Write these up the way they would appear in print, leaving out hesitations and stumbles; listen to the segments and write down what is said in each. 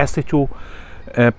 SHO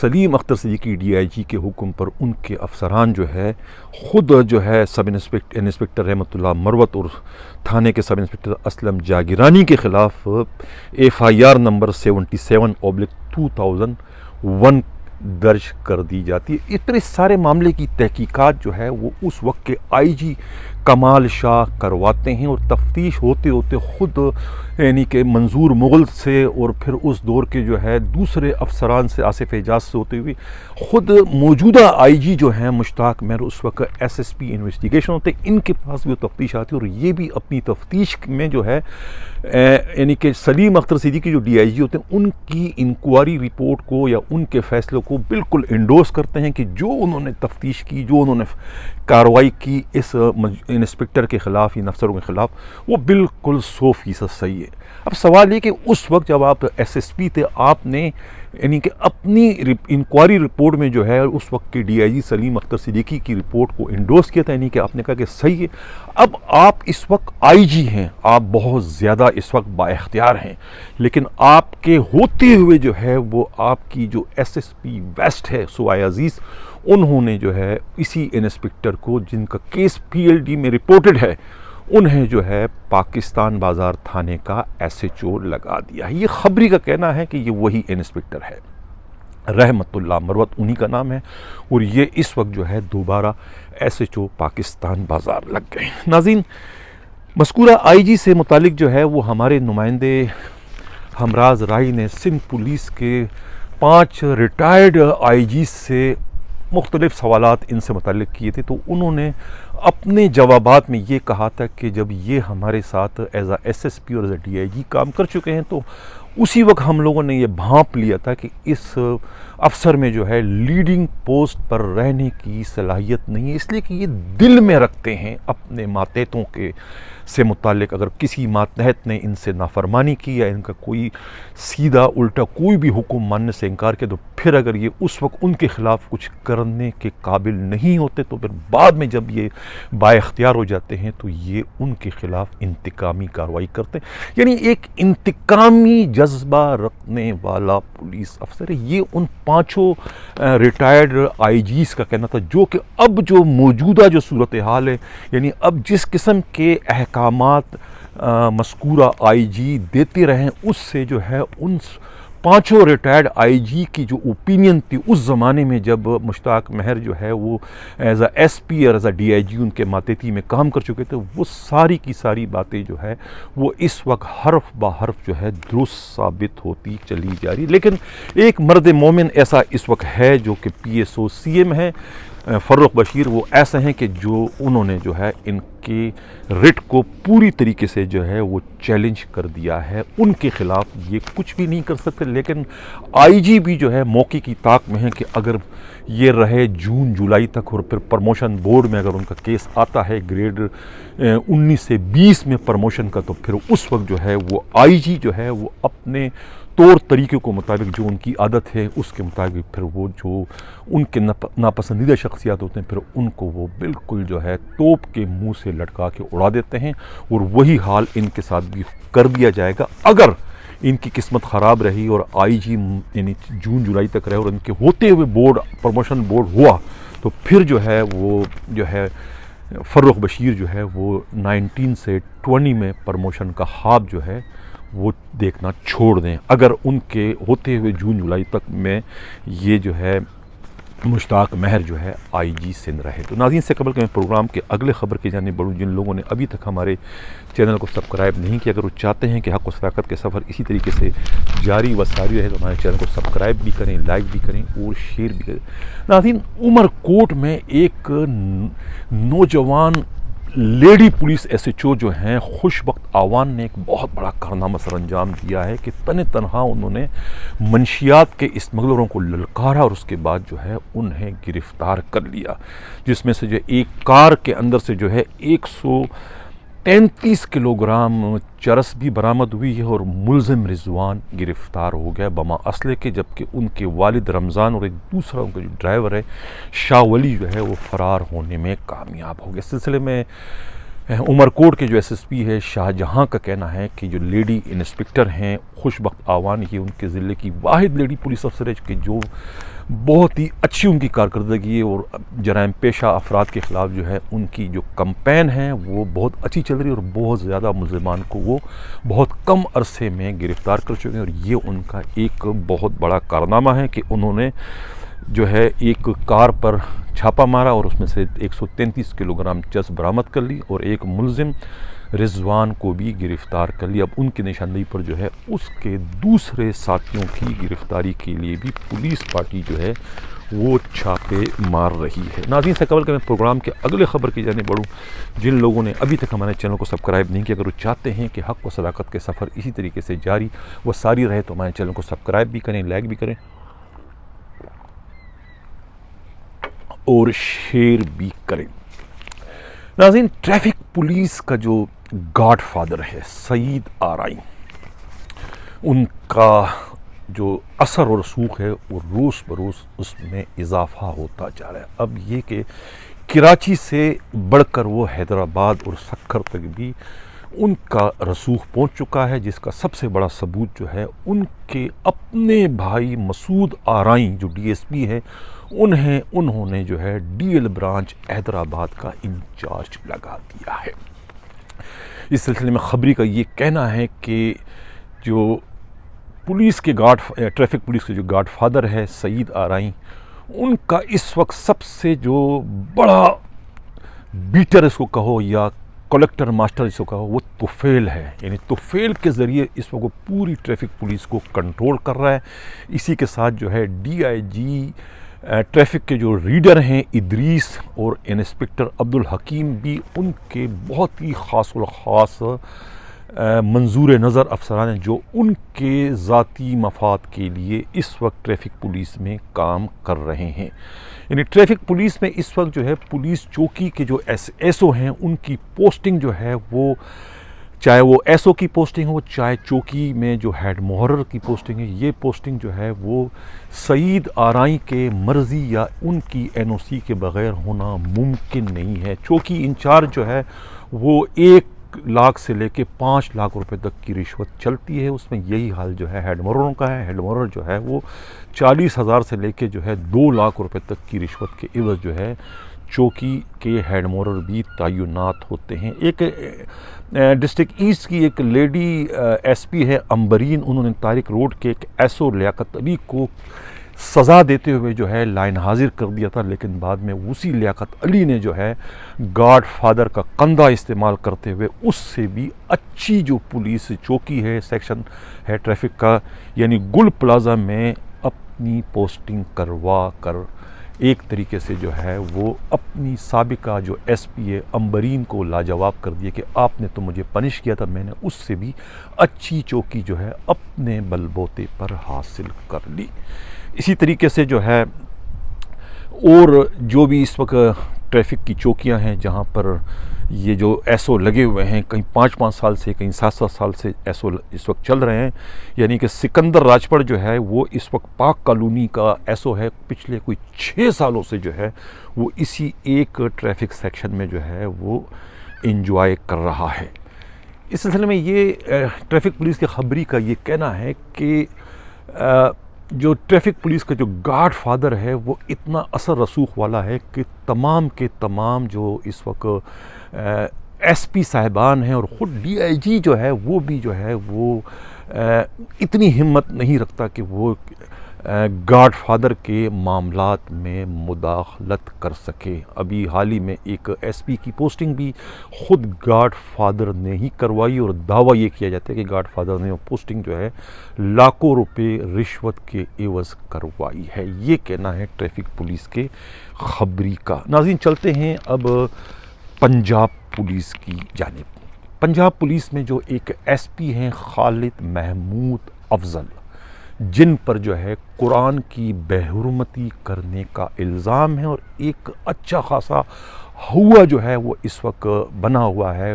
Salim Akhtar Siddiqui D I G کے حکم پر ان کے افسران جو ہے خود جو ہے سب انسپکٹر رحمت اللہ مروت اور تھانے کے سب انسپکٹر اسلم جاگیرانی کے خلاف FIR نمبر 77/2001 درج کر دی جاتی ہے۔ اس سارے معاملے کی تحقیقات جو ہے وہ اس وقت کے IG کمال شاہ کرواتے ہیں، اور تفتیش ہوتے ہوتے خود یعنی کہ منظور مغل سے اور پھر اس دور کے جو ہے دوسرے افسران سے آصف اعجاز سے ہوتے ہوئے خود موجودہ IG جو ہیں مشتاق مہر اس وقت SSP انویسٹیگیشن ہوتے ہیں، ان کے پاس بھی وہ تفتیش آتی ہے، اور یہ بھی اپنی تفتیش میں جو ہے یعنی کہ سلیم اختر صدیقی جو DIG ہوتے ہیں ان کی انکوائری رپورٹ کو یا ان کے فیصلوں کو بالکل انڈورس کرتے ہیں کہ جو انہوں نے تفتیش کی، جو انہوں نے کارروائی کی اس انسپکٹر کے خلاف ان افسروں کے خلاف، وہ بالکل 100% صحیح ہے۔ اب سوال یہ کہ اس وقت جب آپ SSP تھے، آپ نے یعنی کہ اپنی انکوائری رپورٹ میں جو ہے اس وقت کے DIG سلیم اختر صدیقی کی رپورٹ کو انڈورس کیا تھا، یعنی کہ آپ نے کہا کہ صحیح ہے۔ اب آپ اس وقت IG ہیں، آپ بہت زیادہ اس وقت با اختیار ہیں، لیکن آپ کے ہوتے ہوئے جو ہے وہ آپ کی جو SSP ویسٹ ہے سوائے عزیز، انہوں نے جو ہے اسی انسپکٹر کو جن کا کیس PLD میں رپورٹڈ ہے، انہیں جو ہے پاکستان بازار تھانے کا SHO لگا دیا ہے۔ یہ خبری کا کہنا ہے کہ یہ وہی انسپکٹر ہے، رحمت اللہ مروت انہی کا نام ہے، اور یہ اس وقت جو ہے دوبارہ SHO پاکستان بازار لگ گئے۔ ناظرین، مذکورہ IG سے متعلق جو ہے وہ ہمارے نمائندے ہمراز رائی نے سندھ پولیس کے 5 ریٹائرڈ IG سے مختلف سوالات ان سے متعلق کیے تھے، تو انہوں نے اپنے جوابات میں یہ کہا تھا کہ جب یہ ہمارے ساتھ ایز اے SSP اور ایز اے DIG کام کر چکے ہیں تو اسی وقت ہم لوگوں نے یہ بھانپ لیا تھا کہ اس افسر میں جو ہے لیڈنگ پوسٹ پر رہنے کی صلاحیت نہیں ہے، اس لیے کہ یہ دل میں رکھتے ہیں اپنے ماتحتوں کے سے متعلق اگر کسی ماتحت نے ان سے نافرمانی کی یا ان کا کوئی سیدھا الٹا کوئی بھی حکم ماننے سے انکار کیا، تو پھر اگر یہ اس وقت ان کے خلاف کچھ کرنے کے قابل نہیں ہوتے تو پھر بعد میں جب یہ با اختیار ہو جاتے ہیں تو یہ ان کے خلاف انتقامی کارروائی کرتے ہیں۔ یعنی ایک انتقامی جذبہ رکھنے والا پولیس افسر ہے۔ یہ ان پانچوں ریٹائرڈ آئی جیز کا کہنا تھا، جو کہ اب جو موجودہ جو صورتحال ہے، یعنی اب جس قسم کے احکامات مذکورہ آئی جی دیتے رہیں، اس سے جو ہے ان پانچوں ریٹائرڈ آئی جی کی جو اوپینین تھی اس زمانے میں جب مشتاق مہر جو ہے وہ ایز اے ایس پی اور ایز اے ڈی آئی جی ان کے ماتحتی میں کام کر چکے تھے، وہ ساری کی ساری باتیں جو ہے وہ اس وقت حرف بہ حرف جو ہے درست ثابت ہوتی چلی جا رہی۔ لیکن ایک مرد مومن ایسا اس وقت ہے جو کہ PSO CM ہے، فروخ بشیر، وہ ایسے ہیں کہ جو انہوں نے جو ہے ان کے رٹ کو پوری طریقے سے جو ہے وہ چیلنج کر دیا ہے، ان کے خلاف یہ کچھ بھی نہیں کر سکتے۔ لیکن آئی جی بھی جو ہے موقع کی طاق میں ہے کہ اگر یہ رہے جون جولائی تک اور پھر پروموشن بورڈ میں اگر ان کا کیس آتا ہے گریڈ 19 سے 20 میں پروموشن کا، تو پھر اس وقت جو ہے وہ آئی جی جو ہے وہ اپنے طور طریقے کو مطابق جو ان کی عادت ہے اس کے مطابق پھر وہ جو ان کے ناپسندیدہ شخصیات ہوتے ہیں پھر ان کو وہ بالکل جو ہے توپ کے منہ سے لٹکا کے اڑا دیتے ہیں، اور وہی حال ان کے ساتھ بھی کر دیا جائے گا اگر ان کی قسمت خراب رہی اور آئی جی یعنی جون جولائی تک رہے اور ان کے ہوتے ہوئے بورڈ پروموشن بورڈ ہوا، تو پھر جو ہے وہ جو ہے فروخ بشیر جو ہے وہ 19 سے 20 میں پروموشن کا خواب جو ہے وہ دیکھنا چھوڑ دیں اگر ان کے ہوتے ہوئے جون جولائی تک میں یہ جو ہے مشتاق مہر جو ہے آئی جی سندھ رہے۔ تو ناظرین، سے قبل کہ میں پروگرام کے اگلے خبر کی جانب بڑھوں، جن لوگوں نے ابھی تک ہمارے چینل کو سبسکرائب نہیں کیا، اگر وہ چاہتے ہیں کہ حق و صداقت کے سفر اسی طریقے سے جاری و ساری رہے تو ہمارے چینل کو سبسکرائب بھی کریں، لائک بھی کریں اور شیئر بھی کریں۔ ناظرین، عمر کوٹ میں ایک نوجوان لیڈی پولیس SHO جو ہیں خوش بخت آوان نے ایک بہت بڑا کارنامہ سر انجام دیا ہے کہ تنہا انہوں نے منشیات کے اسمگلروں کو للکارا اور اس کے بعد جو ہے انہیں گرفتار کر لیا، جس میں سے جو ایک کار کے اندر سے جو ہے 133 کلو گرام چرس بھی برآمد ہوئی ہے اور ملزم رضوان گرفتار ہو گیا بما اسلحے کے، جبکہ ان کے والد رمضان اور ایک دوسرا ان کا جو ڈرائیور ہے شاہ ولی جو ہے وہ فرار ہونے میں کامیاب ہو گئے۔ اس سلسلے میں عمرکوٹ کے جو ایس ایس پی ہے شاہجہاں کا کہنا ہے کہ جو لیڈی انسپکٹر ہیں خوش بخت آوان یہ ان کے ضلع کی واحد لیڈی پولیس افسر ہے کہ جو بہت ہی اچھی ان کی کارکردگی ہے، اور جرائم پیشہ افراد کے خلاف جو ہے ان کی جو کمپین ہے وہ بہت اچھی چل رہی ہے، اور بہت زیادہ ملزمان کو وہ بہت کم عرصے میں گرفتار کر چکے ہیں، اور یہ ان کا ایک بہت بڑا کارنامہ ہے کہ انہوں نے جو ہے ایک کار پر چھاپا مارا اور اس میں سے 133 کلو گرام چرس برآمد کر لی، اور ایک ملزم رضوان کو بھی گرفتار کر لی۔ اب ان کی نشاندہی پر جو ہے اس کے دوسرے ساتھیوں کی گرفتاری کے لیے بھی پولیس پارٹی جو ہے وہ چھاپے مار رہی ہے۔ ناظرین، سے قبل کہ میں پروگرام کے اگلے خبر کی جانب بڑھوں، جن لوگوں نے ابھی تک ہمارے چینل کو سبسکرائب نہیں کیا، اگر وہ چاہتے ہیں کہ حق و صداقت کے سفر اسی طریقے سے جاری و ساری رہے تو ہمارے چینل کو سبسکرائب بھی کریں، لائک بھی کریں اور شیئر بھی کریں۔ ناظرین، ٹریفک پولیس کا جو گاڈ فادر ہے سعید آرائی، ان کا جو اثر و رسوخ ہے وہ روز بروز اس میں اضافہ ہوتا جا رہا ہے۔ اب یہ کہ کراچی سے بڑھ کر وہ حیدرآباد اور سکھر تک بھی ان کا رسوخ پہنچ چکا ہے، جس کا سب سے بڑا ثبوت جو ہے ان کے اپنے بھائی مسعود آرائی جو ڈی ایس پی ہے انہوں نے جو ہے ڈی ایل برانچ حیدرآباد کا انچارج لگا دیا ہے۔ اس سلسلے میں خبری کا یہ کہنا ہے کہ جو پولیس کے ٹریفک پولیس کے جو گاڈ فادر ہے سعید آرائی، ان کا اس وقت سب سے جو بڑا بیٹر اس کو کہو یا کلیکٹر ماسٹر اس کو کہو وہ طفیل ہے، یعنی طفیل کے ذریعے اس وقت وہ پوری ٹریفک پولیس کو کنٹرول کر رہا ہے۔ اسی کے ساتھ جو ہے ڈی آئی جی ٹریفک کے جو ریڈر ہیں ادریس اور انسپکٹر عبدالحکیم بھی ان کے بہت ہی خاص الخاص منظور نظر افسران ہیں جو ان کے ذاتی مفاد کے لیے اس وقت ٹریفک پولیس میں کام کر رہے ہیں۔ یعنی ٹریفک پولیس میں اس وقت جو ہے پولیس چوکی کے جو ایس او ہیں ان کی پوسٹنگ جو ہے وہ چاہے وہ ایس او کی پوسٹنگ ہو، چاہے چوکی میں جو ہیڈ محرر کی پوسٹنگ ہے، یہ پوسٹنگ جو ہے وہ سعید آرائی کے مرضی یا ان کی این او سی کے بغیر ہونا ممکن نہیں ہے۔ چوکی انچارج جو ہے وہ 1 لاکھ سے لے کے 5 لاکھ روپے تک کی رشوت چلتی ہے، اس میں یہی حال جو ہے ہیڈ محرروں کا ہے۔ ہیڈ محرر جو ہے وہ 40,000 سے لے کے جو ہے 2 لاکھ روپے تک کی رشوت کے عوض جو ہے چوکی کے ہیڈ محرر بھی تعینات ہوتے ہیں۔ ایک ڈسٹرکٹ ایسٹ کی ایک لیڈی ایس پی ہے امبرین، انہوں نے طارق روڈ کے ایک ایس او لیاقت علی کو سزا دیتے ہوئے جو ہے لائن حاضر کر دیا تھا، لیکن بعد میں اسی لیاقت علی نے جو ہے گاڈ فادر کا کندھا استعمال کرتے ہوئے اس سے بھی اچھی جو پولیس چوکی ہے سیکشن ہے ٹریفک کا، یعنی گل پلازا میں اپنی پوسٹنگ کروا کر ایک طریقے سے جو ہے وہ اپنی سابقہ جو ایس پی ہے امبرین کو لاجواب کر دیا کہ آپ نے تو مجھے پنش کیا تھا، میں نے اس سے بھی اچھی چوکی جو ہے اپنے بل بوتے پر حاصل کر لی۔ اسی طریقے سے جو ہے اور جو بھی اس وقت ٹریفک کی چوکیاں ہیں جہاں پر یہ جو ایس او لگے ہوئے ہیں، کہیں 5 سال سے کہیں 7 سال سے ایس او اس وقت چل رہے ہیں، یعنی کہ سکندر راجپڑ جو ہے وہ اس وقت پاک کالونی کا ایس او ہے، پچھلے کوئی 6 سالوں سے جو ہے وہ اسی ایک ٹریفک سیکشن میں جو ہے وہ انجوائے کر رہا ہے۔ اس سلسلے میں یہ ٹریفک پولیس کے خبری کا یہ کہنا ہے کہ جو ٹریفک پولیس کا جو گاڈ فادر ہے وہ اتنا اثر رسوخ والا ہے کہ تمام کے تمام جو اس وقت ایس پی صاحبان ہیں اور خود ڈی آئی جی جو ہے وہ بھی جو ہے وہ اتنی ہمت نہیں رکھتا کہ وہ گاڈ فادر کے معاملات میں مداخلت کر سکے۔ ابھی حال ہی میں ایک ایس پی کی پوسٹنگ بھی خود گاڈ فادر نے ہی کروائی، اور دعویٰ یہ کیا جاتا ہے کہ گاڈ فادر نے وہ پوسٹنگ جو ہے لاکھوں روپے رشوت کے عوض کروائی ہے۔ یہ کہنا ہے ٹریفک پولیس کے خبری کا۔ ناظرین، چلتے ہیں اب پنجاب پولیس کی جانب۔ پنجاب پولیس میں جو ایک ایس پی ہیں خالد محمود افضل، جن پر جو ہے قرآن کی بے حرمتی کرنے کا الزام ہے، اور ایک اچھا خاصا ہوا جو ہے وہ اس وقت بنا ہوا ہے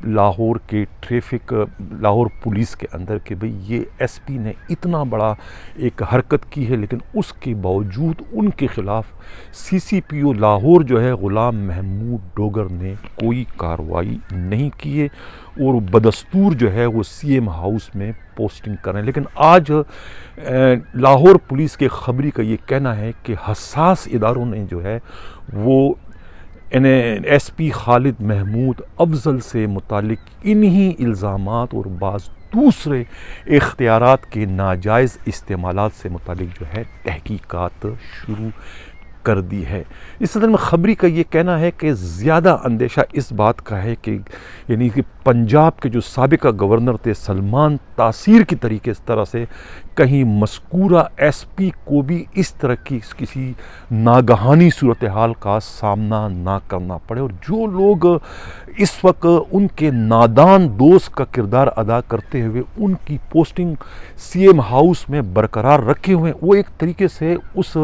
لاہور کے لاہور پولیس کے اندر کہ بھئی یہ ایس پی نے اتنا بڑا ایک حرکت کی ہے، لیکن اس کے باوجود ان کے خلاف سی سی پی او لاہور جو ہے غلام محمود ڈوگر نے کوئی کارروائی نہیں کی ہے اور بدستور جو ہے وہ سی ایم ہاؤس میں پوسٹنگ کر رہے ہیں۔ لیکن آج لاہور پولیس کے خبری کا یہ کہنا ہے کہ حساس اداروں نے جو ہے وہ ایس پی خالد محمود افضل سے متعلق انہی الزامات اور بعض دوسرے اختیارات کے ناجائز استعمالات سے متعلق جو ہے تحقیقات شروع کر دی ہے۔ اس صدر میں خبری کا یہ کہنا ہے کہ زیادہ اندیشہ اس بات کا ہے کہ یعنی کہ پنجاب کے جو سابقہ گورنر تھے سلمان تاثیر کی طریقے اس طرح سے کہیں مذکورہ ایس پی کو بھی اس طرح کی کسی ناگہانی صورتحال کا سامنا نہ کرنا پڑے، اور جو لوگ اس وقت ان کے نادان دوست کا کردار ادا کرتے ہوئے ان کی پوسٹنگ سی ایم ہاؤس میں برقرار رکھے ہوئے ہیں، وہ ایک طریقے سے اس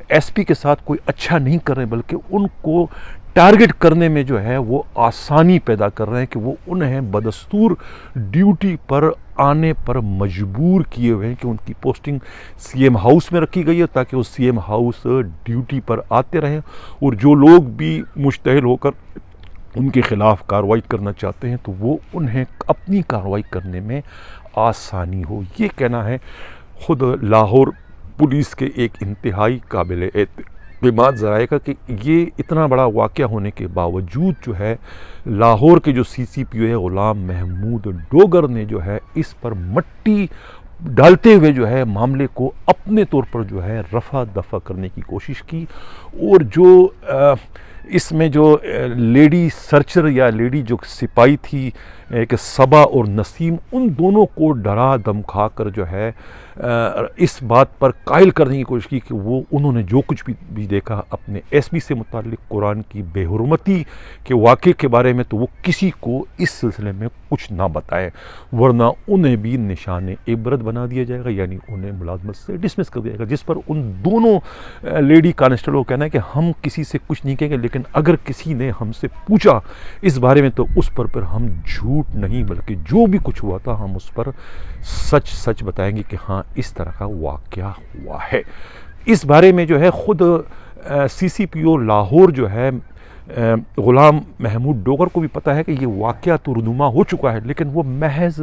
ایس پی کے ساتھ کوئی اچھا نہیں کر رہے، بلکہ ان کو ٹارگٹ کرنے میں جو ہے وہ آسانی پیدا کر رہے ہیں کہ وہ انہیں بدستور ڈیوٹی پر آنے پر مجبور کیے ہوئے ہیں کہ ان کی پوسٹنگ سی ایم ہاؤس میں رکھی گئی ہے تاکہ وہ سی ایم ہاؤس ڈیوٹی پر آتے رہیں، اور جو لوگ بھی مشتعل ہو کر ان کے خلاف کارروائی کرنا چاہتے ہیں تو وہ انہیں اپنی کارروائی کرنے میں آسانی ہو۔ یہ کہنا ہے خود لاہور پولیس کے ایک انتہائی قابل اعتماد ذرائع کا کہ یہ اتنا بڑا واقعہ ہونے کے باوجود جو ہے لاہور کے جو سی سی پی او ہے غلام محمود ڈوگر نے جو ہے اس پر مٹی ڈالتے ہوئے جو ہے معاملے کو اپنے طور پر جو ہے رفع دفع کرنے کی کوشش کی، اور جو اس میں جو لیڈی سرچر یا لیڈی جو سپاہی تھی کہ صبا اور نسیم، ان دونوں کو ڈرا دھمکا کر جو ہے اس بات پر قائل کرنے کی کوشش کی کہ وہ انہوں نے جو کچھ بھی دیکھا اپنے ایس پی سے متعلق قرآن کی بے حرمتی کے واقعے کے بارے میں تو وہ کسی کو اس سلسلے میں کچھ نہ بتائے، ورنہ انہیں بھی نشان عبرت بنا دیا جائے گا، یعنی انہیں ملازمت سے ڈسمس کر دیا جائے گا۔ جس پر ان دونوں لیڈی کانسٹیبل کو کہنا ہے کہ ہم کسی سے کچھ نہیں کہیں گے، لیکن اگر کسی نے ہم سے پوچھا اس بارے میں تو اس پر ہم جھوٹ نہیں بلکہ جو بھی کچھ ہوا تھا ہم اس پر سچ بتائیں گے کہ ہاں اس طرح کا واقعہ ہوا ہے۔ اس بارے میں جو ہے خود سی سی پی او لاہور جو ہے غلام محمود ڈوگر کو بھی پتہ ہے کہ یہ واقعہ تو رونما ہو چکا ہے، لیکن وہ محض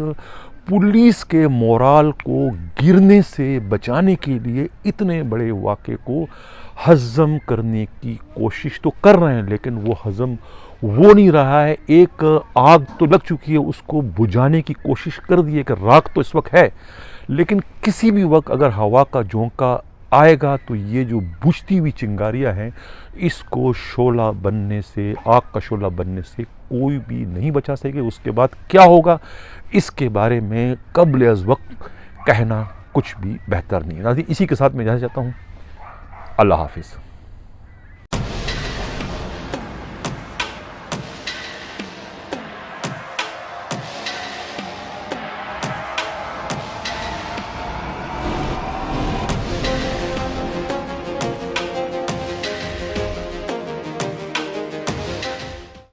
پولیس کے مورال کو گرنے سے بچانے کے لیے اتنے بڑے واقعے کو ہضم کرنے کی کوشش تو کر رہے ہیں، لیکن وہ ہضم وہ نہیں رہا ہے۔ ایک آگ تو لگ چکی ہے، اس کو بجھانے کی کوشش کر دی ہے کہ راکھ تو اس وقت ہے، لیکن کسی بھی وقت اگر ہوا کا جھونکا آئے گا تو یہ جو بجھتی ہوئی چنگاریاں ہیں اس کو شعلہ بننے سے، آگ کا شعلہ بننے سے کوئی بھی نہیں بچا سکے۔ اس کے بعد کیا ہوگا اس کے بارے میں قبل از وقت کہنا کچھ بھی بہتر نہیں ہے۔ ناظرین، اسی کے ساتھ میں جانا چاہتا ہوں۔ اللہ حافظ۔